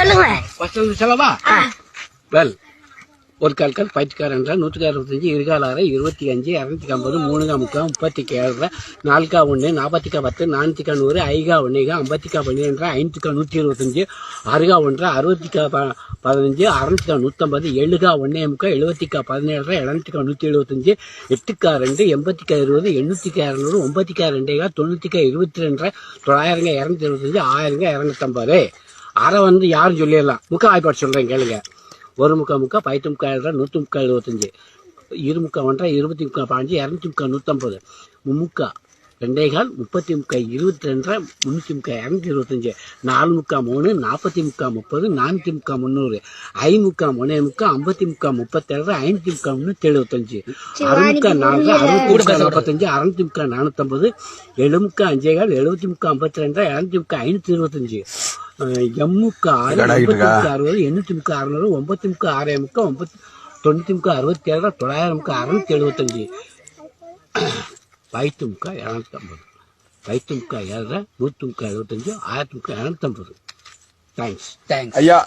சொல்லுங்க. ஃபர்ஸ்ட் வந்து செலவா வெல் ஒரு கால்கால் பயிற்சிக்காரன் 165 இருகால் 6 25 250 3 முக்கால் 37 4 1 40 10 4 100 5 1 50 12 5 125 6 1 60 15 6 150 7 1 முக்கால் 70 17 7 175 8 2 80 20 800 200 9 2 90 22 900 225 1000 250 அரை வந்து யாரும் சொல்லிடலாம் முக்கால் வாய்ப்பாடு சொல்றேன் கேளுங்க. ஒரு முக்கா பைத்து முக்கால் 100 முக்கால் 75 இரு முக்கா 1 20 முக்கா 15 200 முக்கா 150 முக்கா 2 கால் 30 முக்கா 22 300 முக்கா 225 4 முக்கா 3 40 முக்கா 30 4 முக்கா 300 5 முக்கா 3 முக்கா 50 முக்கா 37 5 முக்கா 375 6 முக்கா 4 60 45 600 முக்கா 450 7 முக்கா 5 கால் 70 முக்கா 52 200 முக்கா 525 எம்முக்கா 60 800 முக்கா 600 9 முக்கா 6 முக்கா 90 முக்கா 67 900 முக்கா 675 பைத்து முக்கா 250 பைத்து முக்கா 7 100 முக்கா 75 1000 முக்கா 250. தேங்க்ஸ். ஐயா